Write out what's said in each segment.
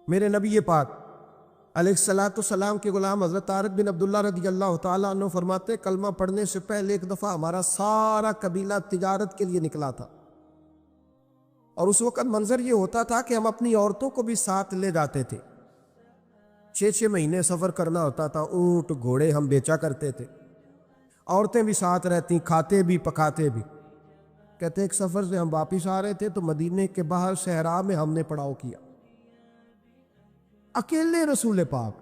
میرے نبی پاک علیہ الصلوۃ والسلام کے غلام حضرت طارق بن عبداللہ رضی اللہ تعالیٰ عنہ فرماتے کلمہ پڑھنے سے پہلے ایک دفعہ ہمارا سارا قبیلہ تجارت کے لیے نکلا تھا، اور اس وقت منظر یہ ہوتا تھا کہ ہم اپنی عورتوں کو بھی ساتھ لے جاتے تھے۔ 6 مہینے سفر کرنا ہوتا تھا، اونٹ گھوڑے ہم بیچا کرتے تھے، عورتیں بھی ساتھ رہتی، کھاتے بھی پکاتے بھی۔ کہتے ایک سفر سے ہم واپس آ رہے تھے تو مدینے کے باہر صحرا میں ہم نے پڑاؤ کیا، اکیلے رسول پاک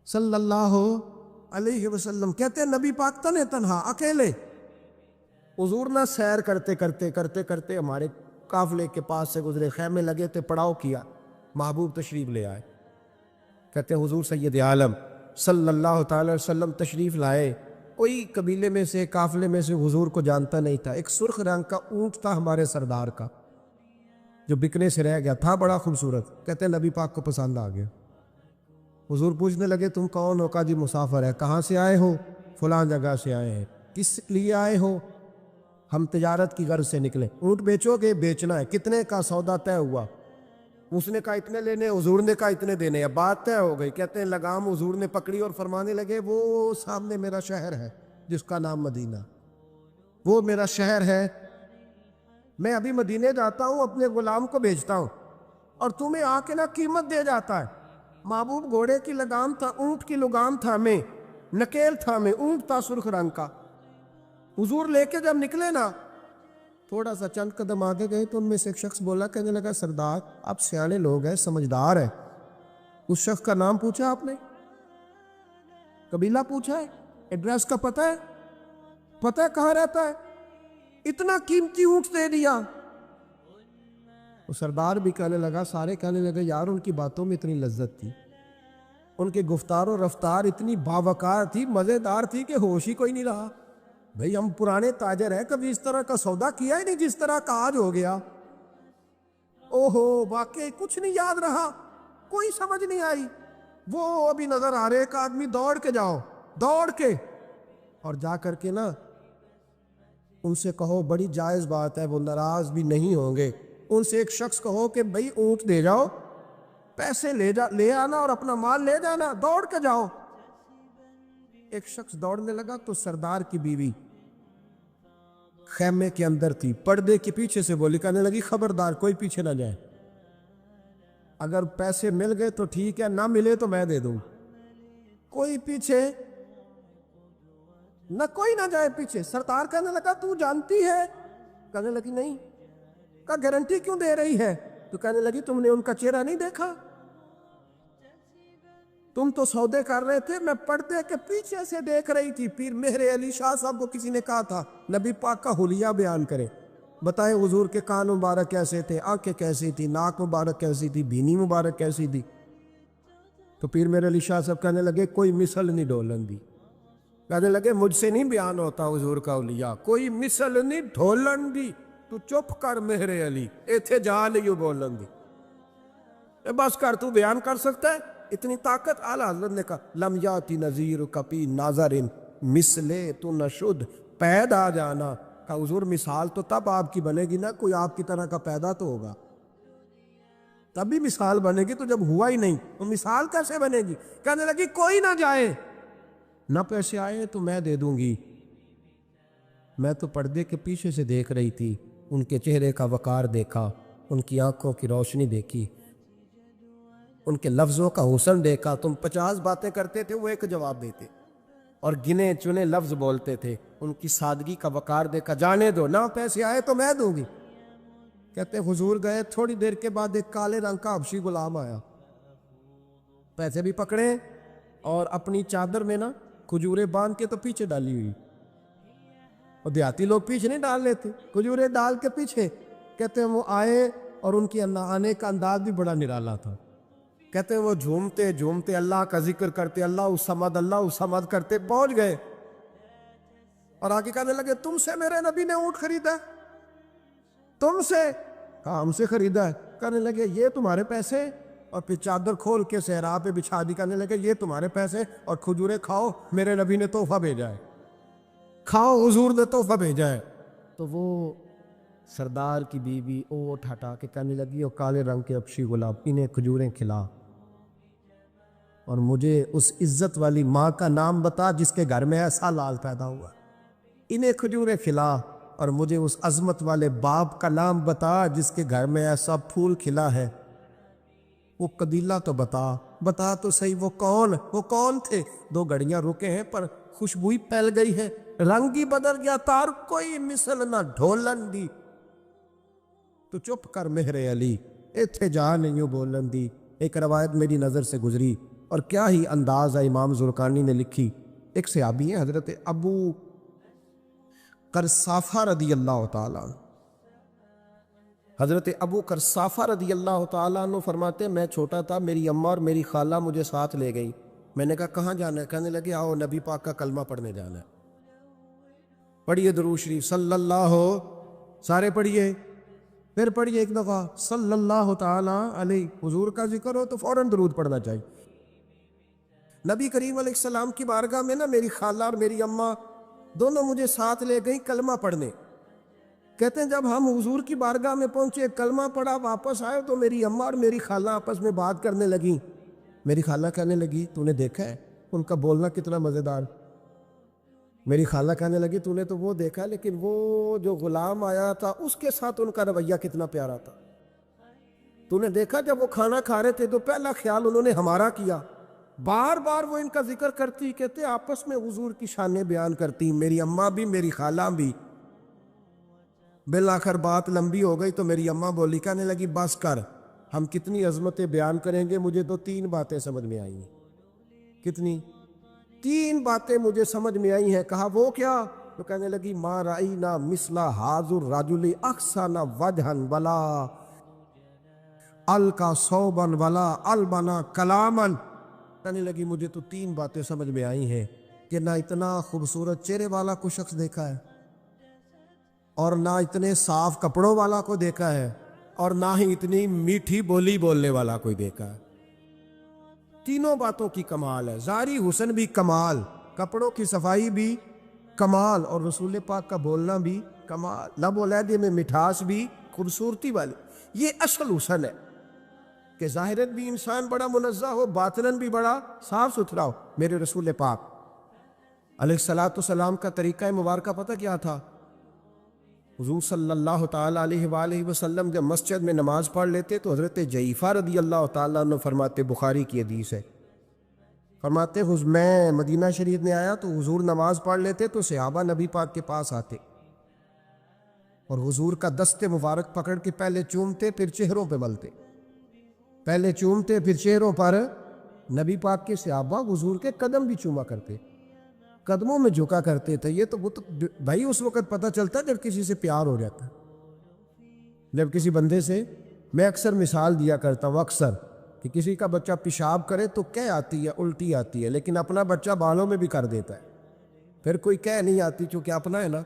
صلی اللہ علیہ وسلم، کہتے ہیں نبی پاک تنہا اکیلے، حضور نہ سیر کرتے کرتے ہمارے قافلے کے پاس سے گزرے، خیمے لگے تھے، پڑاؤ کیا، محبوب تشریف لے آئے۔ کہتے ہیں حضور سید عالم صلی اللہ تعالی وسلم تشریف لائے، کوئی قبیلے میں سے قافلے میں سے حضور کو جانتا نہیں تھا۔ ایک سرخ رنگ کا اونٹ تھا ہمارے سردار کا جو بکنے سے رہ گیا تھا، بڑا خوبصورت۔ کہتے ہیں نبی پاک کو پسند آ گیا۔ حضور پوچھنے لگے تم کون ہو؟ کہا جی مسافر ہے۔ کہاں سے آئے ہو؟ فلاں جگہ سے آئے ہیں۔ کس لیے آئے ہو؟ ہم تجارت کی غرض سے نکلے۔ اونٹ بیچو گے؟ بیچنا ہے۔ کتنے کا؟ سودا طے ہوا، اس نے کہا اتنے لینے، حضور نے کہا اتنے دینے، اب بات طے ہو گئی۔ کہتے ہیں لگام حضور نے پکڑی اور فرمانے لگے وہ سامنے میرا شہر ہے جس کا نام مدینہ، وہ میرا شہر ہے، میں ابھی مدینے جاتا ہوں، اپنے غلام کو بھیجتا ہوں اور تمہیں آ کے نا قیمت دے جاتا ہے۔ محبوب گھوڑے کی لگام تھا، اونٹ کی لگام تھا، میں نکیل تھا، میں اونٹ تھا سرخ رنگ کا۔ حضور لے کے جب نکلے نا، تھوڑا سا چند قدم آگے گئے تو ان میں سے ایک شخص بولا، کہنے لگا سردار آپ سیانے لوگ ہیں، سمجھدار ہیں، اس شخص کا نام پوچھا آپ نے؟ قبیلہ پوچھا ہے؟ ایڈریس کا پتہ ہے؟ پتہ ہے کہاں رہتا ہے؟ اتنا قیمتی اونٹ دے دیا۔ وہ سردار بھی کہنے لگا، سارے کہنے لگے یار ان کی باتوں میں اتنی لذت تھی، ان کے گفتار و رفتار اتنی باوقار تھی، مزیدار تھی کہ ہوش ہی کوئی نہیں رہا۔ بھئی ہم پرانے تاجر ہیں، کبھی اس طرح کا سودا کیا ہی نہیں جس طرح کا آج ہو گیا۔ اوہو واقعی کچھ نہیں یاد رہا، کوئی سمجھ نہیں آئی۔ وہ ابھی نظر آ رہے، ایک آدمی دوڑ کے جاؤ، دوڑ کے اور جا کر کے نا ان سے کہو، بڑی جائز بات ہے، وہ ناراض بھی نہیں ہوں گے، ان سے ایک شخص کہو کہ بھئی اونٹ دے جاؤ، پیسے لے آنا اور اپنا مال لے جانا، دوڑ کے جاؤ۔ ایک شخص دوڑنے لگا تو سردار کی بیوی خیمے کے اندر تھی، پردے کے پیچھے سے بولی، کہنے لگی خبردار کوئی پیچھے نہ جائے، اگر پیسے مل گئے تو ٹھیک ہے، نہ ملے تو میں دے دوں، کوئی پیچھے نہ، کوئی نہ جائے پیچھے۔ سردار کہنے لگا تو جانتی ہے؟ کہنے لگی نہیں۔ کہا گارنٹی کیوں دے رہی ہے؟ تو کہنے لگی تم نے ان کا چہرہ نہیں دیکھا؟ تم تو سودے کر رہے تھے، میں پردے کے پیچھے سے دیکھ رہی تھی۔ پیر مہر علی شاہ صاحب کو کسی نے کہا تھا نبی پاک کا حلیہ بیان کرے، بتائیں حضور کے کان مبارک کیسے تھے، آنکھیں کیسی تھی، ناک مبارک کیسی تھی، بینی مبارک کیسی تھی؟ تو پیر مہر علی شاہ صاحب کہنے لگے کوئی مثل نہیں ڈھولن دی، کہنے لگے مجھ سے نہیں بیان ہوتا حضور کا حلیہ، کوئی مثل نہیں ڈھولن دی، تو چپ کر مہر علی، ایتھے جا لیو بولن دی، بس کر، تو بیان کر سکتا ہے؟ اتنی طاقت؟ اعلیٰ حضرت نے کہا لم یاتی نذیر کپی ناظرن مثلے تو نشد، پیدا جانا۔ کہا حضور مثال تو تب آپ کی بنے گی نا، کوئی آپ کی طرح کا پیدا تو ہوگا، تبھی مثال بنے گی، تو جب ہوا ہی نہیں تو مثال کیسے بنے گی؟ کہنے لگی کوئی نہ جائے، نہ پیسے آئے تو میں دے دوں گی، میں تو پردے کے پیچھے سے دیکھ رہی تھی، ان کے چہرے کا وقار دیکھا، ان کی آنکھوں کی روشنی دیکھی، ان کے لفظوں کا حسن دیکھا۔ تم 50 باتیں کرتے تھے، وہ ایک جواب دیتے، اور گنے چنے لفظ بولتے تھے، ان کی سادگی کا وقار دیکھا۔ جانے دو، نہ پیسے آئے تو میں دوں گی۔ کہتے حضور گئے، تھوڑی دیر کے بعد ایک کالے رنگ کا حبشی غلام آیا، پیسے بھی پکڑے اور اپنی چادر میں نا کھجوریں باندھ کے تو پیچھے ڈالی ہوئی، اور دیہاتی لوگ پیچھے نہیں ڈال لیتے، کھجوریں ڈال کے پیچھے۔ کہتے ہیں وہ آئے اور ان کی آنے کا انداز بھی بڑا نرالا تھا۔ کہتے ہیں وہ جھومتے جھومتے اللہ کا ذکر کرتے، اللہ الصمد کرتے پہنچ گئے، اور آگے کہنے لگے تم سے میرے نبی نے اونٹ خریدا ہے؟ تم سے؟ کہا ہم سے خریدا ہے۔ کہنے لگے یہ تمہارے پیسے؟ اور پھر چادر کھول کے صحرا پہ بچھا دی، کہنے لگے یہ تمہارے پیسے، اور کھجوریں کھاؤ، میرے نبی نے تحفہ بھیجا ہے، کھاؤ، حضور نے تحفہ بھیجا ہے۔ تو وہ سردار کی بیوی اوٹ ہٹا کے کہنے لگی اور کالے رنگ کے اپشی گلاب انہیں کھجوریں کھلا، اور مجھے اس عزت والی ماں کا نام بتا جس کے گھر میں ایسا لال پیدا ہوا، انہیں کھجوریں کھلا، اور مجھے اس عظمت والے باپ کا نام بتا جس کے گھر میں ایسا پھول کھلا ہے۔ وہ قبیلہ تو بتا تو صحیح، وہ کون تھے؟ 2 گھڑیاں رکے ہیں پر خوشبوئی پھیل گئی ہے، رنگ ہی بدل گیا، تار کوئی مثل نہ ڈھولن دی، تو چپ کر مہر علی ایتھے جا نہیں بولن دی۔ ایک روایت میری نظر سے گزری، اور کیا ہی انداز ہے، امام زرقانی نے لکھی۔ ایک صحابی ہیں حضرت ابو قرصافہ رضی اللہ تعالیٰ عنہ، حضرت ابو قرصافہ رضی اللہ تعالیٰ عنہ فرماتے ہیں میں چھوٹا تھا، میری اماں اور میری خالہ مجھے ساتھ لے گئی، میں نے کہا کہاں جانا ہے؟ کہنے لگے آؤ نبی پاک کا کلمہ پڑھنے جانا ہے۔ پڑھیے درود شریف صلی اللہ، سارے پڑھیے، پھر پڑھیے ایک دفعہ صلی اللہ تعالیٰ علیہ، حضور کا ذکر ہو تو فوراً درود پڑھنا چاہیے۔ نبی کریم علیہ السلام کی بارگاہ میں نا میری خالہ اور میری اماں دونوں مجھے ساتھ لے گئیں کلمہ پڑھنے۔ کہتے ہیں جب ہم حضور کی بارگاہ میں پہنچے، کلمہ پڑھا، واپس آئے تو میری اماں اور میری خالہ آپس میں بات کرنے لگیں۔ میری خالہ کہنے لگی تو نے دیکھا ہے ان کا بولنا کتنا مزیدار؟ میری خالہ کہنے لگی تو نے تو وہ دیکھا، لیکن وہ جو غلام آیا تھا اس کے ساتھ ان کا رویہ کتنا پیارا تھا۔ تو نے دیکھا جب وہ کھانا کھا رہے تھے تو پہلا خیال انہوں نے ہمارا کیا، بار بار وہ ان کا ذکر کرتی، کہتے آپس میں حضور کی شانیں بیان کرتی، میری اماں بھی میری خالہ بھی۔ بالآخر بات لمبی ہو گئی تو میری اماں بولی، کہنے لگی بس کر، ہم کتنی عظمتیں بیان کریں گے، مجھے تو 3 باتیں سمجھ میں آئی ہیں۔ کتنی؟ 3 باتیں مجھے سمجھ میں آئی ہیں۔ کہا وہ کیا؟ تو کہنے لگی ما رأینا مثل ھذا الرجل احسن وجھا ولا القا ثوبا ولا البنا کلاما۔ کہنے لگی مجھے تو 3 باتیں سمجھ میں آئی ہیں کہ نہ اتنا خوبصورت چہرے والا کوئی شخص دیکھا ہے، اور نہ اتنے صاف کپڑوں والا کو دیکھا ہے، اور نہ ہی اتنی میٹھی بولی بولنے والا کوئی دیکھا ہے۔ تینوں باتوں کی کمال ہے، ظاہری حسن بھی کمال، کپڑوں کی صفائی بھی کمال، اور رسول پاک کا بولنا بھی کمال، لب و لہجے میں مٹھاس بھی خوبصورتی والی۔ یہ اصل حسن ہے کہ ظاہراً بھی انسان بڑا منزہ ہو، باطناً بھی بڑا صاف ستھرا ہو۔ میرے رسول پاک علیہ السلام کا طریقہ مبارکہ پتہ کیا تھا؟ حضور صلی اللہ تعالیٰ علیہ وآلہ وسلم جب مسجد میں نماز پڑھ لیتے تو حضرت جعفہ رضی اللہ تعالیٰ عنہ فرماتے، بخاری کی حدیث ہے، فرماتے میں مدینہ شریف میں آیا تو حضور نماز پڑھ لیتے تو صحابہ نبی پاک کے پاس آتے اور حضور کا دست مبارک پکڑ کے پہلے چومتے پھر چہروں پہ ملتے، پہلے چومتے پھر چہروں پر۔ نبی پاک کے صحابہ حضور کے قدم بھی چوما کرتے، قدموں میں جھکا کرتے تھے۔ یہ تو بھائی اس وقت پتہ چلتا جب کسی سے پیار ہو جاتا، جب کسی بندے سے، میں اکثر مثال دیا کرتا ہوں اکثر کہ کسی کا بچہ پیشاب کرے تو کہہ آتی ہے، الٹی آتی ہے، لیکن اپنا بچہ بالوں میں بھی کر دیتا ہے، پھر کوئی کہہ نہیں آتی چونکہ اپنا ہے نا،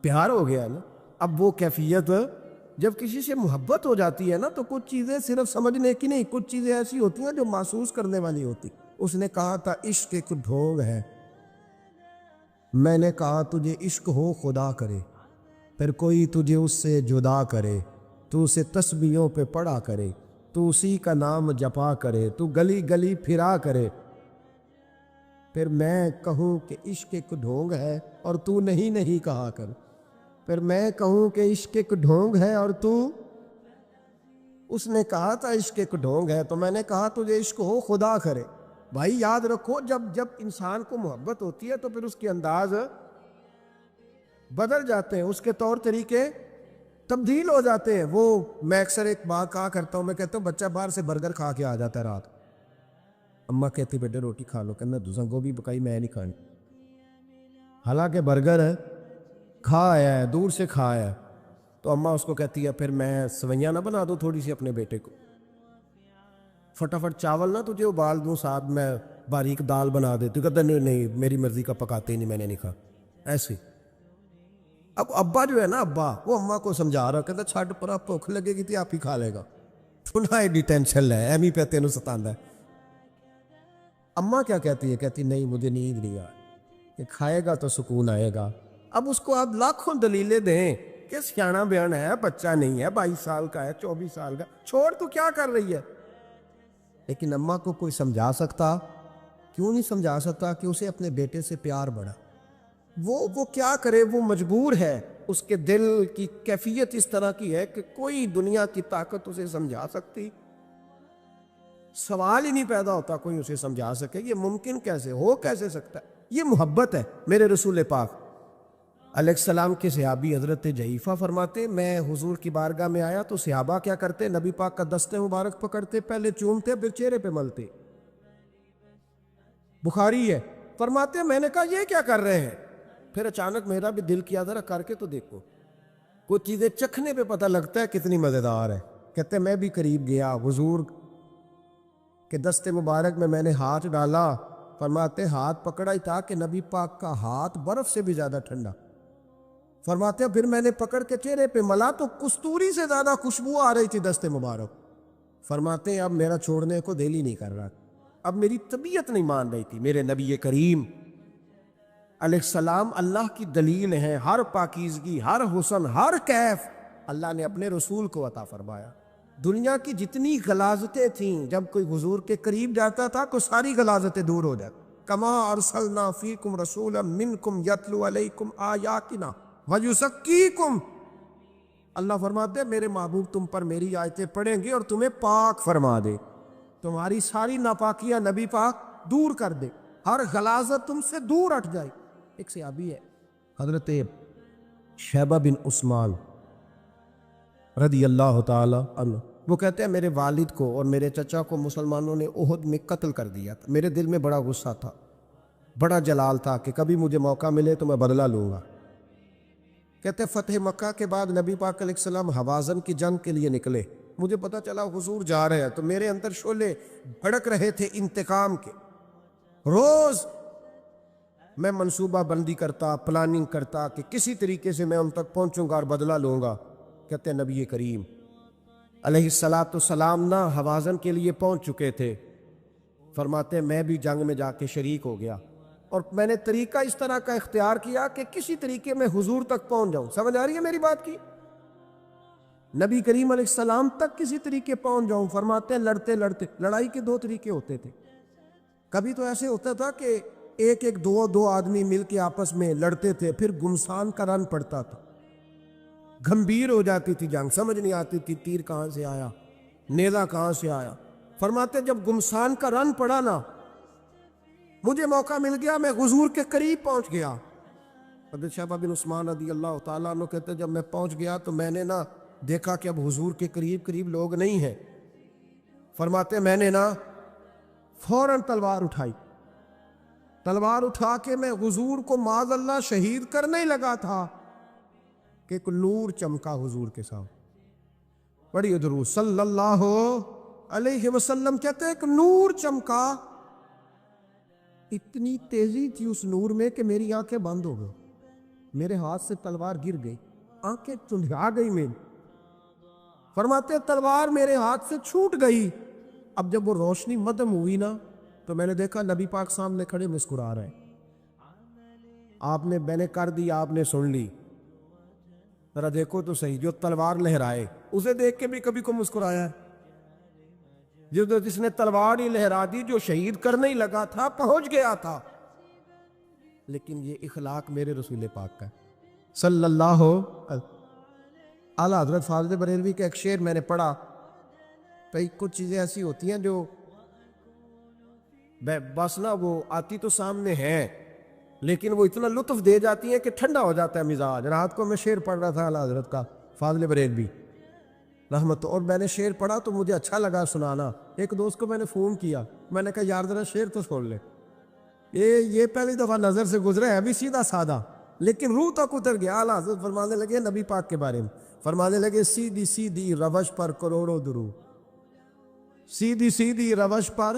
پیار ہو گیا ہے نا۔ اب وہ کیفیت جب کسی سے محبت ہو جاتی ہے نا تو کچھ چیزیں صرف سمجھنے کی نہیں، کچھ چیزیں ایسی ہوتی ہیں جو محسوس کرنے والی ہوتی۔ اس نے کہا تھا عشق ایک ڈھونگ ہے، میں نے کہا تجھے عشق ہو خدا کرے، پھر کوئی تجھے اس سے جدا کرے، تو اسے تسبیحوں پہ پڑھا کرے، تو اسی کا نام جپا کرے، تو گلی گلی پھرا کرے، پھر میں کہوں کہ عشق ایک ڈھونگ ہے اور تو نہیں کہا کر، پھر میں کہوں کہ عشق ایک ڈھونگ ہے اور تو۔ اس نے کہا تھا عشق ایک ڈھونگ ہے تو میں نے کہا تجھے عشق ہو خدا کرے۔ بھائی یاد رکھو جب انسان کو محبت ہوتی ہے تو پھر اس کے انداز بدل جاتے ہیں، اس کے طور طریقے تبدیل ہو جاتے ہیں۔ وہ میں اکثر ایک بات کہا کرتا ہوں، میں کہتا ہوں بچہ باہر سے برگر کھا کے آ جاتا ہے رات، اماں کہتی بیٹے روٹی کھا لو، کہنا دوسرا گوبھی پکائی میں نہیں کھانی، حالانکہ برگر ہے کھا آیا ہے، دور سے کھا آیا ہے، تو اماں اس کو کہتی ہے پھر میں سوئیاں نہ بنا دوں تھوڑی سی اپنے بیٹے کو، فٹافٹ چاول نہ تجھے ابال دوں، ساتھ میں باریک دال بنا دیتی، کہتا نہیں میری مرضی کا پکاتے ہی نہیں، میں نے نہیں کھا ایسے۔ اب ابا جو ہے نا، ابا وہ اماں کو سمجھا رہا، کہتا چھٹ پرا بھوک لگے گی تھی آپ ہی کھا لے گا، تو نہ ایڈی ٹینشن ہے ایمی پہ تینوں ستاندہ ہے۔ اماں کیا کہتی ہے؟ کہتی نہیں مجھے نیند نہیں آ، کہ کھائے گا تو سکون آئے گا۔ اب اس کو آپ لاکھوں دلیلیں دیں کہ سیانا بیان ہے، بچہ نہیں ہے، 22 سال کا ہے، 24 سال کا، چھوڑ تو کیا کر رہی ہے؟ لیکن اماں کو کوئی سمجھا سکتا؟ کیوں نہیں سمجھا سکتا کہ اسے اپنے بیٹے سے پیار بڑھا؟ وہ کیا کرے، وہ مجبور ہے، اس کے دل کی کیفیت اس طرح کی ہے کہ کوئی دنیا کی طاقت اسے سمجھا سکتی؟ سوال ہی نہیں پیدا ہوتا کوئی اسے سمجھا سکے، یہ ممکن کیسے ہو، کیسے سکتا ہے؟ یہ محبت ہے میرے رسول پاک علیہ السلام کے صحابی حضرت جعیفہ فرماتے میں حضور کی بارگاہ میں آیا تو صحابہ کیا کرتے، نبی پاک کا دست مبارک پکڑتے، پہلے چومتے پھر چہرے پہ ملتے، بخاری ہے۔ فرماتے میں نے کہا یہ کیا کر رہے ہیں؟ پھر اچانک میرا بھی دل کیا ذرا کر کے تو دیکھو، کوئی چیزیں چکھنے پہ پتہ لگتا ہے کتنی مزیدار ہے۔ کہتے میں بھی قریب گیا، حضور کہ دست مبارک میں نے ہاتھ ڈالا، فرماتے ہاتھ پکڑا ہی تھا کہ نبی پاک کا ہاتھ برف سے بھی زیادہ ٹھنڈا۔ فرماتے پھر میں نے پکڑ کے چہرے پہ ملا تو کستوری سے زیادہ خوشبو آ رہی تھی دست مبارک۔ فرماتے اب میرا چھوڑنے کو دل ہی نہیں کر رہا، اب میری طبیعت نہیں مان رہی تھی۔ میرے نبی کریم علیہ السلام اللہ کی دلیل ہیں، ہر پاکیزگی، ہر حسن، ہر کیف اللہ نے اپنے رسول کو عطا فرمایا۔ دنیا کی جتنی غلاظتیں تھیں جب کوئی حضور کے قریب جاتا تھا تو ساری غلاظتیں دور ہو جاتی۔ کما ارسلنا فیکم رسولا منکم یتلو علیکم آیاتنا ویزکیکم، اللہ فرماتے میرے محبوب تم پر میری آیتیں پڑھیں گے اور تمہیں پاک فرما دے، تمہاری ساری ناپاکیاں نبی پاک دور کر دے، ہر غلاظت تم سے دور ہٹ جائے۔ ایک صحابی ہے حضرت شیبہ بن عثمان رضی اللہ تعالی عنہ، وہ کہتے ہیں میرے والد کو اور میرے چچا کو مسلمانوں نے احد میں قتل کر دیا تھا، میرے دل میں بڑا غصہ تھا، بڑا جلال تھا کہ کبھی مجھے موقع ملے تو میں بدلہ لوں گا۔ کہتے فتح مکہ کے بعد نبی پاک علیہ السلام حوازن کی جنگ کے لیے نکلے، مجھے پتہ چلا حضور جا رہے ہیں تو میرے اندر شعلے بھڑک رہے تھے انتقام کے۔ روز میں منصوبہ بندی کرتا، پلاننگ کرتا کہ کسی طریقے سے میں ان تک پہنچوں گا اور بدلہ لوں گا۔ کہتے ہیں نبی کریم علیہ السلام نہ حوازن کے لیے پہنچ چکے تھے، فرماتے میں بھی جنگ میں جا کے شریک ہو گیا اور میں نے طریقہ اس طرح کا اختیار کیا کہ کسی طریقے میں حضور تک پہنچ جاؤں۔ سمجھ آ رہی ہے میری بات کی؟ نبی کریم علیہ السلام تک کسی طریقے پہنچ جاؤں۔ فرماتے ہیں لڑتے لڑتے، لڑائی کے 2 طریقے ہوتے تھے، کبھی تو ایسے ہوتا تھا کہ ایک دو آدمی مل کے آپس میں لڑتے تھے، پھر گمسان کا رن پڑتا تھا، گھمبیر ہو جاتی تھی جنگ، سمجھ نہیں آتی تھی تیر کہاں سے آیا، نیزہ کہاں سے آیا۔ فرماتے جب گمسان کا رن پڑا نا، مجھے موقع مل گیا، میں حضور کے قریب پہنچ گیا۔ حضرت شیبہ بن عثمان رضی اللہ تعالیٰ عنہ کہتے جب میں پہنچ گیا تو میں نے نا دیکھا کہ اب حضور کے قریب لوگ نہیں ہیں۔ فرماتے میں نے نا فوراً تلوار اٹھائی، تلوار اٹھا کے میں حضور کو معاذ اللہ شہید کرنے ہی لگا تھا کہ ایک نور چمکا حضور کے سامنے۔ پڑھیے درود صلی اللہ علیہ وسلم، کہتے ہیں ایک نور چمکا، اتنی تیزی تھی اس نور میں کہ میری آنکھیں بند ہو گئی، میرے ہاتھ سے تلوار گر گئی، آنکھیں چندھا گئی میری۔ فرماتے تلوار میرے ہاتھ سے چھوٹ گئی۔ اب جب وہ روشنی مدھم ہوئی نا تو میں نے دیکھا نبی پاک سامنے کھڑے مسکرا رہے ہیں۔ آپ نے میں نے کر دی، آپ نے سن لی، ذرا دیکھو تو صحیح، جو تلوار لہرائے اسے دیکھ کے بھی کبھی کو مسکرایا ہے؟ جس نے تلوار ہی لہرا دی، جو شہید کرنے ہی لگا تھا، پہنچ گیا تھا۔ لیکن یہ اخلاق میرے رسول پاک کا ہے صلی اللہ اعلیٰ حضرت فاضل بریلوی کا ایک شعر میں نے پڑھا، کئی کچھ چیزیں ایسی ہوتی ہیں جو بس نا وہ آتی تو سامنے ہیں لیکن وہ اتنا لطف دے جاتی ہیں کہ ٹھنڈا ہو جاتا ہے مزاج۔ رات کو میں شعر پڑھ رہا تھا اعلیٰ حضرت کا فاضل بریلوی رحمت، اور میں نے شعر پڑھا تو مجھے اچھا لگا سنانا۔ ایک دوست کو میں نے فون کیا، میں نے کہا یار ذرا شعر تو سن لے، یہ پہلی دفعہ نظر سے گزرے ہے، ابھی سیدھا سادہ لیکن روح تک اتر گیا۔ اعلیٰ حضرت فرمانے لگے نبی پاک کے بارے میں، فرمانے لگے سیدھی سیدھی روش پر کروڑوں درود، سیدھی سیدھی روش پر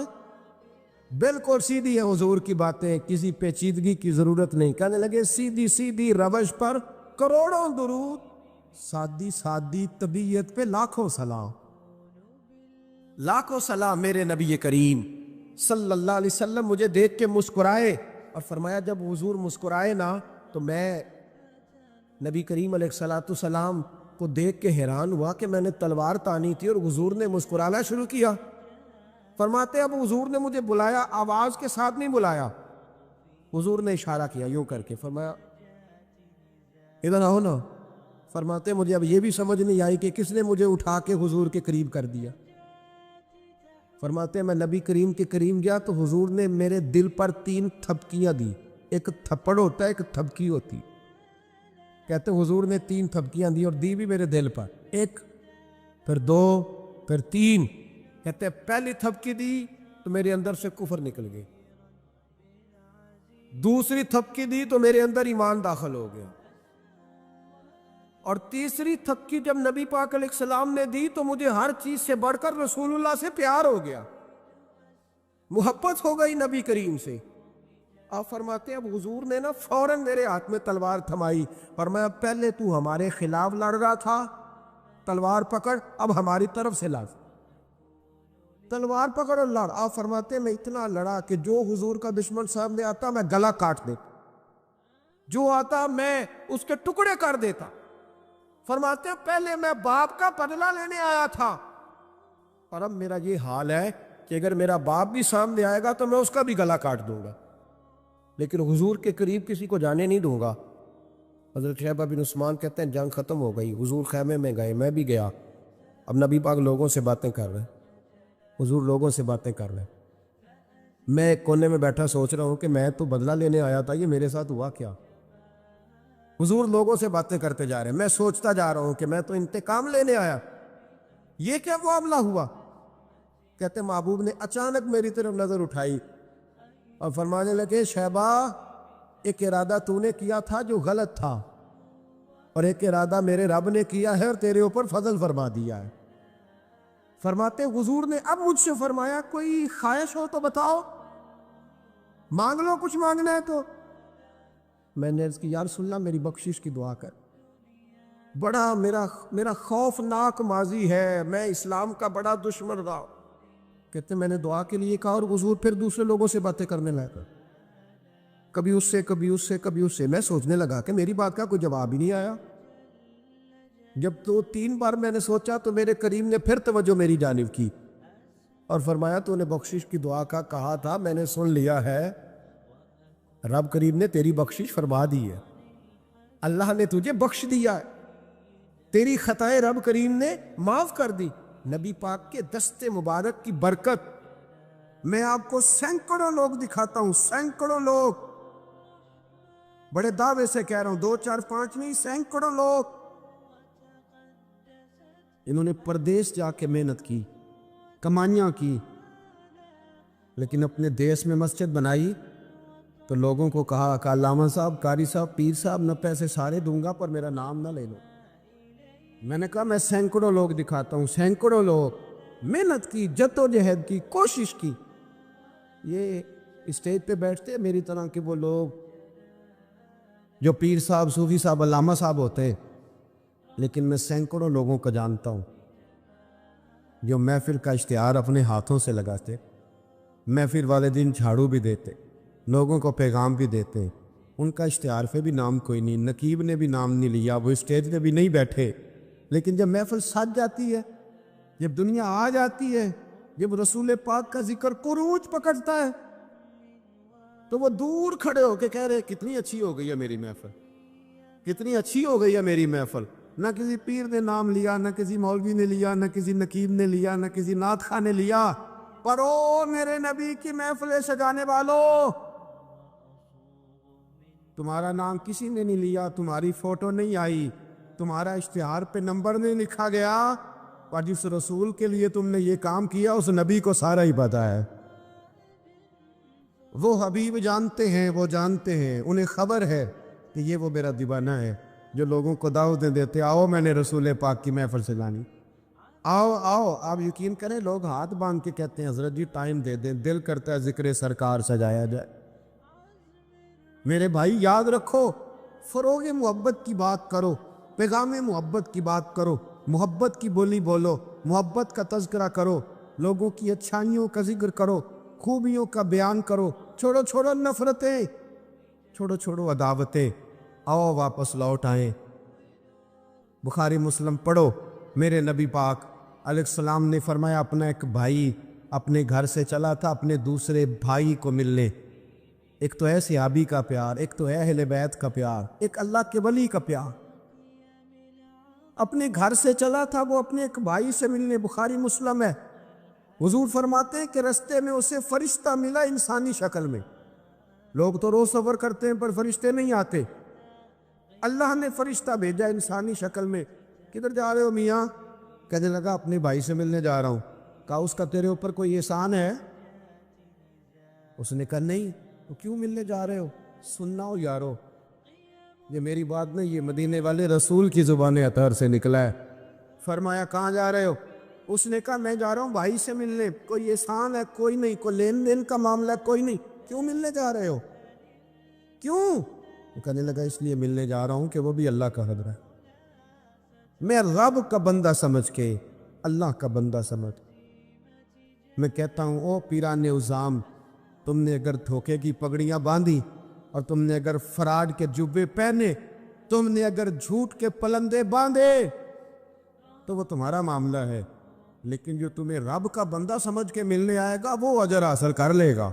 بالکل سیدھی ہے حضور کی باتیں، کسی پیچیدگی کی ضرورت نہیں۔ کہنے لگے سیدھی سیدھی روش پر کروڑوں درود، سادی سادی طبیعت پہ لاکھوں سلام، لاکھوں سلام میرے نبی کریم صلی اللہ علیہ وسلم مجھے دیکھ کے مسکرائے اور فرمایا جب حضور مسکرائے نا تو میں نبی کریم علیہ السلام کو دیکھ کے حیران ہوا کہ میں نے تلوار تانی تھی اور حضور نے مسکرانا شروع کیا. فرماتے اب حضور نے مجھے بلایا، آواز کے ساتھ نہیں بلایا، حضور نے اشارہ کیا یوں کر کے، فرمایا ادھر آؤ نا. فرماتے مجھے اب یہ بھی سمجھ نہیں آئی کہ کس نے مجھے اٹھا کے حضور کے قریب کر دیا. فرماتے میں نبی کریم کے قریب گیا تو حضور نے میرے دل پر 3 تھپکیاں دی. ایک تھپڑ ہوتا ہے، ایک تھپکی ہوتی. کہتے حضور نے 3 تھپکیاں دی اور دی بھی میرے دل پر، 1 پھر 2 پھر 3. کہتے پہلی تھپکی دی تو میرے اندر سے کفر نکل گئی، دوسری تھپکی دی تو میرے اندر ایمان داخل ہو گیا، اور تیسری تھپکی جب نبی پاک علیہ السلام نے دی تو مجھے ہر چیز سے بڑھ کر رسول اللہ سے پیار ہو گیا، محبت ہو گئی نبی کریم سے. آپ فرماتے ہیں اب حضور نے نا فوراً میرے ہاتھ میں تلوار تھمائی، فرمایا پہلے تو ہمارے خلاف لڑ رہا تھا، تلوار پکڑ، اب ہماری طرف سے لڑ، تلوار پکڑ اور لڑ. آپ فرماتے ہیں میں اتنا لڑا کہ جو حضور کا دشمن سامنے آتا میں گلا کاٹ دیتا، جو آتا میں اس کے ٹکڑے کر دیتا. فرماتے ہیں پہلے میں باپ کا بدلہ لینے آیا تھا، اور اب میرا یہ حال ہے کہ اگر میرا باپ بھی سامنے آئے گا تو میں اس کا بھی گلا کاٹ دوں گا، لیکن حضور کے قریب کسی کو جانے نہیں دوں گا. حضرت شیبہ بن عثمان کہتے ہیں جنگ ختم ہو گئی، حضور خیمے میں گئے، میں بھی گیا. اب نبی پاک لوگوں سے باتیں کر رہے ہیں، حضور لوگوں سے باتیں کر رہے ہیں. میں ایک کونے میں بیٹھا سوچ رہا ہوں کہ میں تو بدلہ لینے آیا تھا، یہ میرے ساتھ ہوا کیا؟ حضور لوگوں سے باتیں کرتے جا رہے ہیں، میں سوچتا جا رہا ہوں کہ میں تو انتقام لینے آیا، یہ کیا معاملہ ہوا؟ کہتے محبوب نے اچانک میری طرف نظر اٹھائی اور فرمانے لگے شیبہ ایک ارادہ تو نے کیا تھا جو غلط تھا، اور ایک ارادہ میرے رب نے کیا ہے اور تیرے اوپر فضل فرما دیا ہے. فرماتے حضور نے اب مجھ سے فرمایا کوئی خواہش ہو تو بتاؤ، مانگ لو کچھ مانگنا ہے تو. میں نے عرض کی یا رسول اللہ میری بخشش کی دعا کر، بڑا میرا خوفناک ماضی ہے، میں اسلام کا بڑا دشمن رہا. کہتے میں نے دعا کے لیے کہا اور حضور پھر دوسرے لوگوں سے باتیں کرنے لگا، کبھی اس سے کبھی اس سے کبھی اس سے. میں سوچنے لگا کہ میری بات کا کوئی جواب ہی نہیں آیا. جب 2-3 بار میں نے سوچا تو میرے کریم نے پھر توجہ میری جانب کی اور فرمایا تو نے بخشش کی دعا کا کہا تھا، میں نے سن لیا ہے، رب کریم نے تیری بخشش فرما دی ہے، اللہ نے تجھے بخش دیا ہے، تیری خطائیں رب کریم نے معاف کر دی. نبی پاک کے دست مبارک کی برکت میں آپ کو سینکڑوں لوگ دکھاتا ہوں، سینکڑوں لوگ، بڑے دعوے سے کہہ رہا ہوں، 2 4 5 نہیں، سینکڑوں لوگ انہوں نے پردیس جا کے محنت کی، کمائیاں کی، لیکن اپنے دیس میں مسجد بنائی تو لوگوں کو کہا کہ علامہ صاحب، قاری صاحب، پیر صاحب، میں پیسے سارے دوں گا پر میرا نام نہ لے لو. میں نے کہا میں سینکڑوں لوگ دکھاتا ہوں، سینکڑوں لوگ محنت کی، جدوجہد کی، کوشش کی. یہ اسٹیج پہ بیٹھتے میری طرح کے وہ لوگ جو پیر صاحب، صوفی صاحب، علامہ صاحب ہوتے، لیکن میں سینکڑوں لوگوں کو جانتا ہوں جو محفل کا اشتہار اپنے ہاتھوں سے لگاتے، محفل والے دن جھاڑو بھی دیتے، لوگوں کو پیغام بھی دیتے. ان کا اشتہار پہ بھی نام کوئی نہیں، نقیب نے بھی نام نہیں لیا، وہ اسٹیج پہ بھی نہیں بیٹھے، لیکن جب محفل سج جاتی ہے، جب دنیا آ جاتی ہے، جب رسول پاک کا ذکر قروج پکڑتا ہے تو وہ دور کھڑے ہو کے کہہ رہے کتنی اچھی ہو گئی ہے میری محفل، کتنی اچھی ہو گئی ہے میری محفل. نہ کسی پیر نے نام لیا، نہ کسی مولوی نے لیا، نہ کسی نقیب نے لیا، نہ کسی نعت خواہ نے لیا، پر او میرے نبی کی محفلیں سجانے والوں، تمہارا نام کسی نے نہیں لیا، تمہاری فوٹو نہیں آئی، تمہارا اشتہار پہ نمبر نہیں لکھا گیا، اور جس رسول کے لیے تم نے یہ کام کیا اس نبی کو سارا ہی پتا ہے. وہ حبیب جانتے ہیں، وہ جانتے ہیں، انہیں خبر ہے کہ یہ وہ میرا دیوانہ ہے جو لوگوں کو دعوتیں دیتے، آؤ میں نے رسول پاک کی محفل سجانی، آؤ آؤ. آپ یقین کریں لوگ ہاتھ باندھ کے کہتے ہیں حضرت جی ٹائم دے دیں، دل کرتا ہے ذکر سرکار سجایا جائے. میرے بھائی یاد رکھو، فروغ محبت کی بات کرو، پیغام محبت کی بات کرو، محبت کی بولی بولو، محبت کا تذکرہ کرو، لوگوں کی اچھائیوں کا ذکر کرو، خوبیوں کا بیان کرو، چھوڑو نفرتیں، چھوڑو عداوتیں، آؤ واپس لوٹ آئیں بخاری مسلم پڑھو. میرے نبی پاک علیہ السلام نے فرمایا اپنا ایک بھائی اپنے گھر سے چلا تھا اپنے دوسرے بھائی کو ملنے. ایک تو ہے صحابی کا پیار، ایک تو ہے اہل بیت کا پیار، ایک اللہ کے ولی کا پیار. اپنے گھر سے چلا تھا وہ اپنے ایک بھائی سے ملنے. بخاری مسلم ہے. حضور فرماتے ہیں کہ رستے میں اسے فرشتہ ملا انسانی شکل میں. لوگ تو روز سفر کرتے ہیں پر فرشتے نہیں آتے. اللہ نے فرشتہ بھیجا انسانی شکل میں. کدھر جا رہے ہو میاں؟ کہنے لگا اپنے بھائی سے ملنے جا رہا ہوں. کہا اس کا تیرے اوپر کوئی احسان ہے؟ اس نے کہا نہیں. تو کیوں ملنے جا رہے ہو؟ سننا ہو یارو، یہ میری بات نہیں، یہ مدینے والے رسول کی زبان اطہر سے نکلا ہے. فرمایا کہاں جا رہے ہو؟ اس نے کہا میں جا رہا ہوں بھائی سے ملنے. کوئی احسان ہے؟ کوئی نہیں. کوئی لین دین کا معاملہ ہے؟ کوئی نہیں. کیوں ملنے جا رہے ہو؟ کیوں؟ وہ کہنے لگا اس لیے ملنے جا رہا ہوں کہ وہ بھی اللہ کا حضر ہے. میں رب کا بندہ سمجھ کے، اللہ کا بندہ سمجھ میں کہتا ہوں او پیران عظام، تم نے اگر دھوکے کی پگڑیاں باندھی اور تم نے اگر فراڈ کے جبے پہنے، تم نے اگر جھوٹ کے پلندے باندھے تو وہ تمہارا معاملہ ہے. لیکن جو تمہیں رب کا بندہ سمجھ کے ملنے آئے گا وہ اجر حاصل کر لے گا.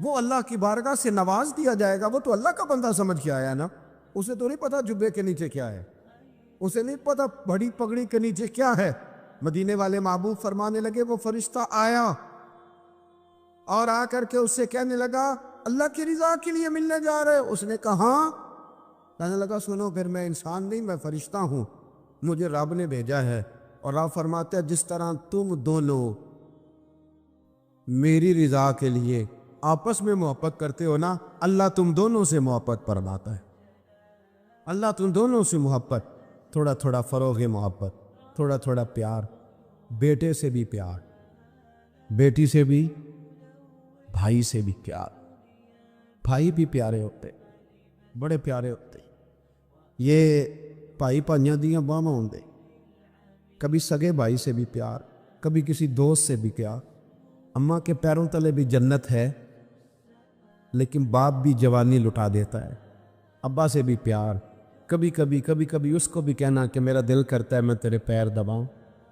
وہ اللہ کی بارگاہ سے نواز دیا جائے گا. وہ تو اللہ کا بندہ سمجھ کے آیا نا. اسے تو نہیں پتا جبے کے نیچے کیا ہے، اسے نہیں پتا بڑی پگڑی کے نیچے کیا ہے. مدینے والے محبوب فرمانے لگے وہ فرشتہ آیا اور آ کر کے اس سے کہنے لگا اللہ کی رضا کے لیے ملنے جا رہے ہو؟ اس نے کہا ہاں. کہنے لگا سنو پھر میں انسان نہیں، میں فرشتہ ہوں، مجھے رب نے بھیجا ہے. اور آپ فرماتے ہیں جس طرح تم دونوں میری رضا کے لیے آپس میں محبت کرتے ہو نا، اللہ تم دونوں سے محبت فرماتا ہے. اللہ تم دونوں سے محبت، تھوڑا تھوڑا فروغ محبت، تھوڑا تھوڑا پیار. بیٹے سے بھی پیار، بیٹی سے بھی، بھائی سے بھی پیار. بھائی بھی پیارے ہوتے، بڑے پیارے ہوتے. یہ بھائی پائیاں دیاں باہماں ہوندے. کبھی سگے بھائی سے بھی پیار، کبھی کسی دوست سے بھی پیار. اماں کے پیروں تلے بھی جنت ہے، لیکن باپ بھی جوانی لٹا دیتا ہے. ابا سے بھی پیار، کبھی کبھی اس کو بھی کہنا کہ میرا دل کرتا ہے میں تیرے پیر دباؤں،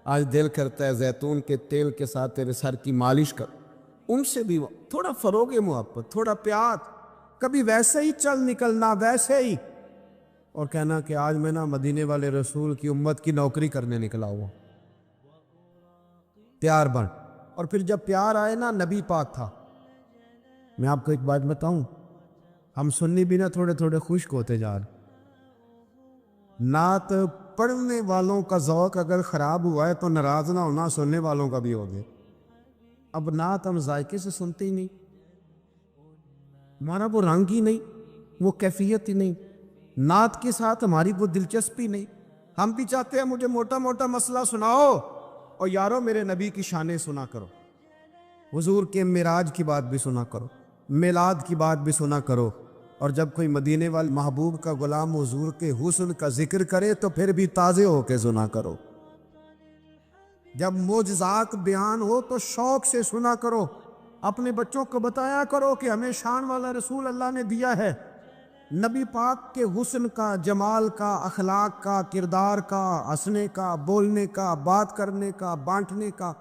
آج دل کرتا ہے زیتون کے تیل کے ساتھ تیرے سر کی مالش کر. ان سے بھی تھوڑا فروغ محبت، تھوڑا پیار. کبھی ویسے ہی چل نکلنا، ویسے ہی، اور کہنا کہ آج میں نا مدینے والے رسول کی امت کی نوکری کرنے نکلا ہوا. پیار بن. اور پھر جب پیار آئے نا، نبی پاک تھا. میں آپ کو ایک بات بتاؤں، ہم سنی بھی نا تھوڑے تھوڑے خشک ہوتے جا رہے. نعت پڑھنے والوں کا ذوق اگر خراب ہوا ہے تو ناراض نہ ہونا سننے والوں کا بھی ہو گیا. اب نعت ہم ذائقے سے سنتے ہی نہیں، ہمارا وہ رنگ ہی نہیں، وہ کیفیت ہی نہیں، نعت کے ساتھ ہماری وہ دلچسپی نہیں. ہم بھی چاہتے ہیں مجھے موٹا موٹا مسئلہ سناؤ، اور یارو میرے نبی کی شانیں سنا کرو، حضور کے معراج کی بات بھی سنا کرو، میلاد کی بات بھی سنا کرو. اور جب کوئی مدینے والے محبوب کا غلام حضور کے حسن کا ذکر کرے تو پھر بھی تازے ہو کے سنا کرو. جب معجزات بیان ہو تو شوق سے سنا کرو. اپنے بچوں کو بتایا کرو کہ ہمیں شان والا رسول اللہ نے دیا ہے. نبی پاک کے حسن کا، جمال کا، اخلاق کا، کردار کا، ہنسنے کا، بولنے کا، بات کرنے کا، بانٹنے کا،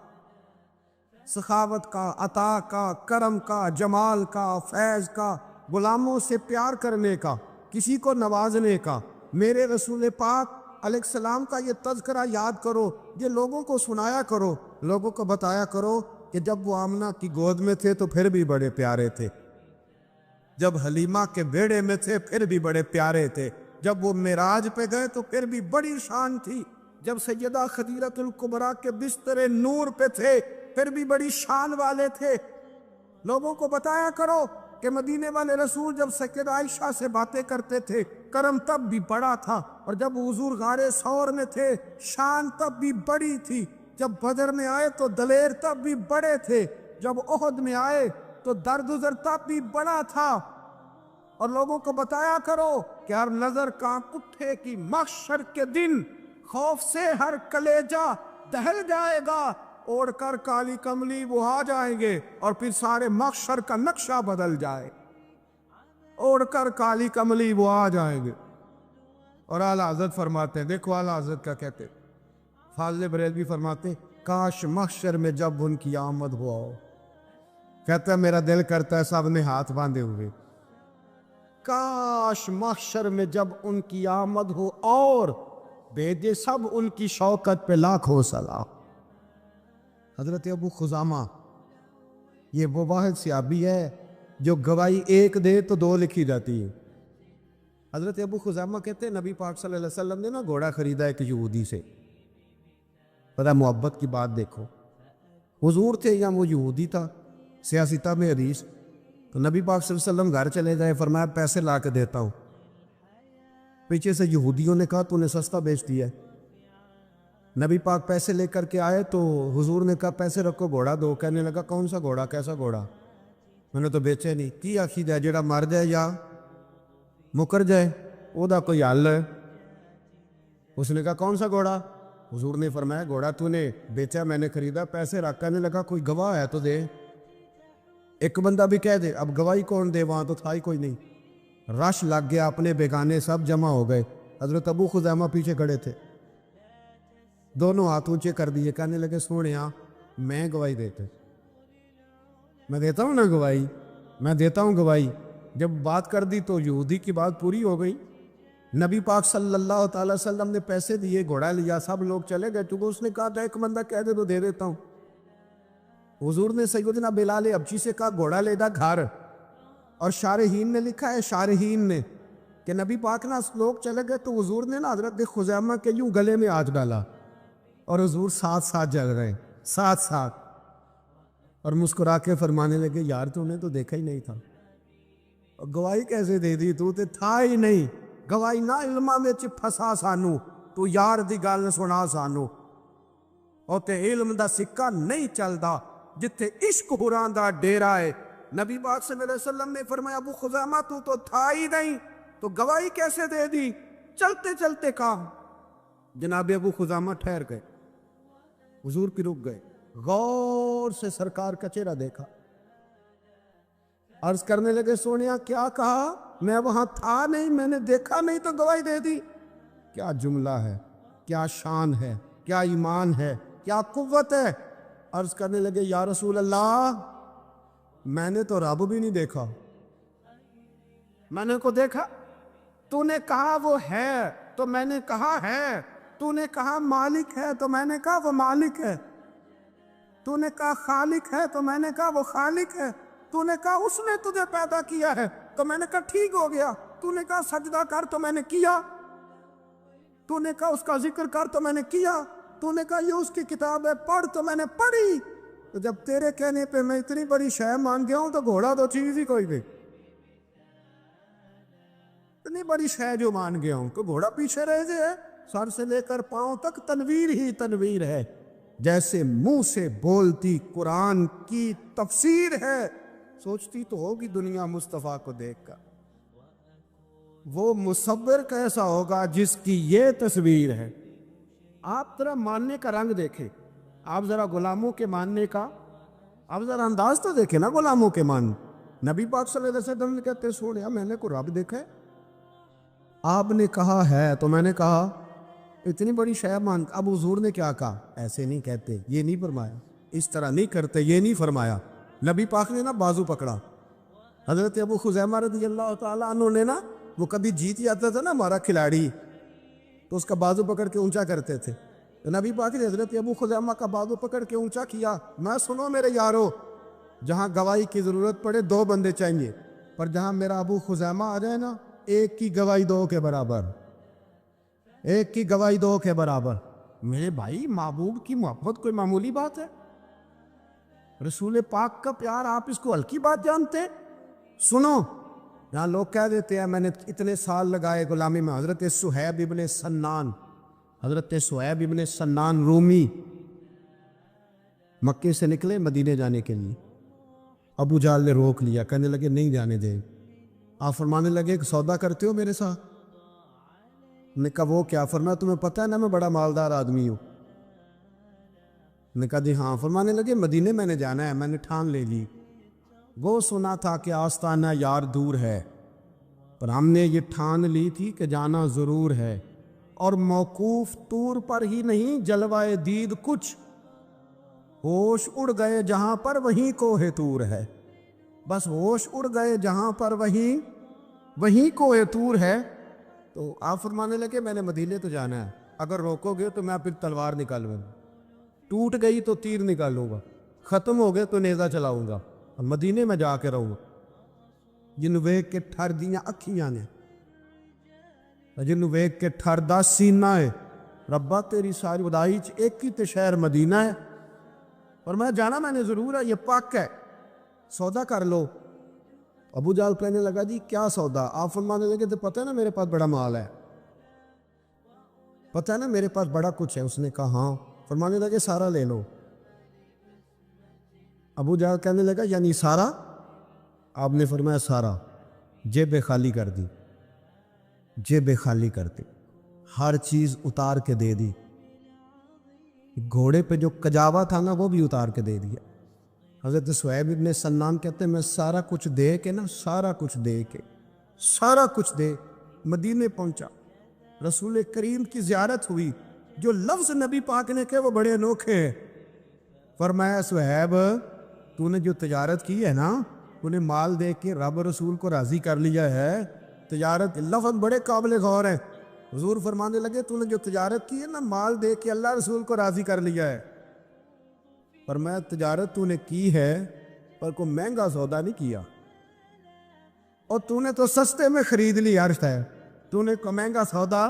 سخاوت کا، عطا کا، کرم کا، جمال کا، فیض کا، غلاموں سے پیار کرنے کا، کسی کو نوازنے کا. میرے رسول پاک علیہ السلام کا یہ تذکرہ یاد کرو، یہ لوگوں کو سنایا کرو، لوگوں کو بتایا کرو کہ جب وہ آمنہ کی گود میں تھے تو پھر بھی بڑے پیارے تھے، جب حلیمہ کے بیڑے میں تھے پھر بھی بڑے پیارے تھے، جب وہ معراج پہ گئے تو پھر بھی بڑی شان تھی، جب سیدہ خدیجہ الکبریٰ کے بستر نور پہ تھے پھر بھی بڑی شان والے تھے. لوگوں کو بتایا کرو کہ مدینے والے رسول جب سیدہ عائشہ سے باتیں کرتے تھے کرم تب بھی بڑا تھا، اور جب حضور غار ثور میں تھے شان تب بھی بڑی تھی، جب بدر میں آئے تو دلیر تب بھی بڑے تھے، جب احد میں آئے تو درگزر تب بھی بڑا تھا. اور لوگوں کو بتایا کرو کہ ہر نظر کانپ اٹھے کہ محشر کے دن خوف سے ہر کلیجہ دہل جائے گا، اوڑھ کر کالی کملی وہ آ جائیں گے اور پھر سارے محشر کا نقشہ بدل جائے. اوڑھ کر کالی کملی وہ آ جائیں گے اور اعلیٰ حضرت فرماتے ہیں، دیکھو اعلیٰ حضرت کا کہتے ہیں، فاضل بریلوی فرماتے ہیں کاش محشر میں جب ان کی آمد ہوا ہو، کہتا ہے میرا دل کرتا ہے سب نے ہاتھ باندھے ہوئے، کاش محشر میں جب ان کی آمد ہو اور بھیجے سب ان کی شوکت پہ لاکھوں سلام۔ حضرت ابو خزامہ یہ وہ واحد صحابی ہے جو گواہی ایک دے تو دو لکھی جاتی ہے۔ حضرت ابو خزامہ کہتے ہیں نبی پاک صلی اللہ علیہ وسلم نے نا گھوڑا خریدا ایک یہودی سے، پتہ محبت کی بات دیکھو، حضور تھے یا وہ یہودی تھا، سیاستہ میں حدیث، تو نبی پاک صلی اللہ علیہ وسلم گھر چلے جائے، فرمایا پیسے لا کے دیتا ہوں، پیچھے سے یہودیوں نے کہا تو نے سستا بیچ دیا ہے۔ نبی پاک پیسے لے کر کے آئے تو حضور نے کہا پیسے رکھو گھوڑا دو، کہنے لگا کون سا گھوڑا، کیسا گھوڑا، میں نے تو بیچے نہیں، کی آخید ہے جڑا مر جائے یا مکر جائے او دا کوئی حل ہے؟ اس نے کہا کون سا گھوڑا، حضور نے فرمایا گھوڑا تو نے بیچا میں نے خریدا، پیسے رکھ، کہنے لگا کوئی گواہ ہے تو دے، ایک بندہ بھی کہہ دے، اب گواہی کون دے، وہاں تو تھا ہی کوئی نہیں، رش لگ گیا، اپنے بیگانے سب جمع ہو گئے، حضرت ابو خزامہ پیچھے کھڑے تھے، دونوں ہاتھ اونچے کر دیے، کہنے لگے سونیا میں گواہی دیتے، میں دیتا ہوں نا گواہی، میں دیتا ہوں گواہی، جب بات کر دی تو یہودی کی بات پوری ہو گئی، نبی پاک صلی اللہ تعالی وسلم نے پیسے دیے، گھوڑا لیا، سب لوگ چلے گئے، چونکہ اس نے کہا تھا ایک بندہ کہہ دے تو دے دیتا ہوں، حضور نے سیدنا بلال حبشی سے کہا گھوڑا لے جا گھر، اور شارحین نے لکھا ہے، شارحین نے کہ نبی پاک نا لوگ چلے گئے تو حضور نے نا حضرت خزیمہ کے یوں گلے میں ہاتھ ڈالا، اور حضور ساتھ ساتھ جل رہے ہیں، ساتھ ساتھ، اور مسکرا کے فرمانے لگے یار تو نے تو دیکھا ہی نہیں تھا، اور گواہی کیسے دے دی، تو تے تھا ہی نہیں، گواہی نہ علماء میں پھسا سانو، تو یار دی گل سنا سانو، اور تے علم دا سکہ نہیں چلدا جتھے عشق حران دا ڈیرا ہے۔ نبی پاک صلی اللہ علیہ وسلم نے فرمایا ابو خزامہ تو تھا ہی نہیں، تو گواہی کیسے دے دی، چلتے چلتے کہا، جناب ابو خزامہ ٹھہر گئے، حضور کی رک گئے، غور سے سرکار کا چہرہ دیکھا، عرض کرنے لگے سونیا کیا کہا، میں وہاں تھا نہیں، میں نے دیکھا نہیں تو گواہی دے دی، کیا جملہ ہے، کیا شان ہے، کیا ایمان ہے، کیا قوت ہے۔ عرض کرنے لگے یا رسول اللہ میں نے تو رب بھی نہیں دیکھا، میں نے کو دیکھا، تو نے کہا وہ ہے تو میں نے کہا ہے، تو نے کہا مالک ہے تو میں نے کہا وہ مالک ہے، تو نے کہا خالق ہے تو میں نے کہا وہ خالق ہے، تو نے کہا اس نے تجھے پیدا کیا ہے تو میں نے کہا ٹھیک ہو گیا، تو نے کہا سجدہ کر تو میں نے کیا، تو نے کہا اس کا ذکر کر تو میں نے کیا، تو نے کہا یہ اس کی کتاب ہے پڑھ تو میں نے پڑھی، تو جب تیرے کہنے پہ میں اتنی بڑی شے مان گیا ہوں تو گھوڑا تو چیز ہی کوئی بھی، اتنی بڑی شے جو مان گیا ہوں تو گھوڑا پیچھے رہ جائے، سر سے لے کر پاؤں تک تنویر ہی تنویر ہے، جیسے منہ سے بولتی قرآن کی تفسیر ہے، سوچتی تو ہوگی دنیا مصطفیٰ کو دیکھ کر وہ مصور کیسا ہوگا جس کی یہ تصویر ہے۔ آپ ذرا ماننے کا رنگ دیکھیں، آپ ذرا غلاموں کے ماننے کا، آپ ذرا انداز تو دیکھیں نا غلاموں کے مان، نبی پاک صلی اللہ علیہ وسلم کہتے سوڑیا میں نے کو رب دیکھا ہے، آپ نے کہا ہے تو میں نے کہا اتنی بڑی شے مان، اب حضور نے کیا کہا، ایسے نہیں کہتے، یہ نہیں فرمایا، اس طرح نہیں کرتے، یہ نہیں فرمایا، نبی پاک نے نا بازو پکڑا، حضرت ابو خزیمہ رضی اللہ تعالیٰ عنہ نے نا، وہ کبھی جیت جاتا تھا نا ہمارا کھلاڑی تو اس کا بازو پکڑ کے اونچا کرتے تھے، تو نبی پاک نے حضرت ابو خزیمہ کا بازو پکڑ کے اونچا کیا، میں سنو میرے یارو، جہاں گواہی کی ضرورت پڑے دو بندے چاہیے، پر جہاں میرا ابو خزیمہ آ جائے نا، ایک کی گواہی دو کے برابر، ایک کی گواہی دو کے برابر۔ میرے بھائی محبوب کی محبت کوئی معمولی بات ہے، رسول پاک کا پیار آپ اس کو ہلکی بات جانتے؟ سنو، یہاں لوگ کہہ دیتے ہیں میں نے اتنے سال لگائے غلامی میں، حضرت صہیب ابن سنان، حضرت صہیب ابن سنان رومی مکے سے نکلے مدینے جانے کے لیے، ابو جہل نے روک لیا، کہنے لگے نہیں جانے دے، آپ فرمانے لگے ایک سودا کرتے ہو میرے ساتھ، نے کہا وہ کیا، فرمایا تمہیں پتہ ہے نا میں بڑا مالدار آدمی ہوں، نے کہا جی ہاں، فرمانے لگے مدینے میں نے جانا ہے، میں نے ٹھان لے لی، وہ سنا تھا کہ آستانہ یار دور ہے، پر ہم نے یہ ٹھان لی تھی کہ جانا ضرور ہے، اور موقوف طور پر ہی نہیں جلوائے دید کچھ، ہوش اڑ گئے جہاں پر وہیں کوہ طور ہے، بس ہوش اڑ گئے جہاں پر وہیں کوہ طور ہے۔ تو آپ فرمانے لگے میں نے مدینے تو جانا ہے، اگر روکو گے تو میں پھر تلوار نکالوں گا، ٹوٹ گئی تو تیر نکالوں گا، ختم ہو گئے تو نیزہ چلاؤں گا، اور مدینے میں جا کے رہوں گا۔ جنوں ویکھ کے ٹھر دیاں اکھیاں نے، جنوں ویکھ کے ٹھر دا سینہ ہے، ربا تیری ساری خدائی چ ایک ہی تے شہر مدینہ ہے، اور میں جانا میں نے ضرور ہے، یہ پاک ہے، سودا کر لو۔ ابو جہل کہنے لگا جی کیا سودا؟ آپ فرمانے لگے تو پتہ ہے نا میرے پاس بڑا مال ہے، پتہ ہے نا میرے پاس بڑا کچھ ہے۔ اس نے کہا ہاں۔ فرمانے لگے سارا لے لو۔ ابو جہل کہنے لگا یعنی سارا؟ آپ نے فرمایا سارا، جیبیں خالی کر دی، جیبیں خالی کر دی، ہر چیز اتار کے دے دی، گھوڑے پہ جو کجاوا تھا نا وہ بھی اتار کے دے دیا۔ حضرت صہیب ابن سنان کہتے ہیں میں سارا کچھ دے کے نا، سارا کچھ دے کے، سارا کچھ دے مدینے پہنچا۔ رسول کریم کی زیارت ہوئی، جو لفظ نبی پاک نے کہے وہ بڑے انوکھے ہیں۔ فرمایا صہیب تو نے جو تجارت کی ہے نا، تو نے مال دے کے رب رسول کو راضی کر لیا ہے، تجارت لفظ بڑے قابل غور ہیں۔ حضور فرمانے لگے تو نے جو تجارت کی ہے نا، مال دے کے اللہ رسول کو راضی کر لیا ہے۔ فرمایا تجارت تو نے کی ہے پر کوئی مہنگا سودا نہیں کیا، اور تو نے تو سستے میں خرید لی، عرض ہے تو نے کوئی مہنگا سودا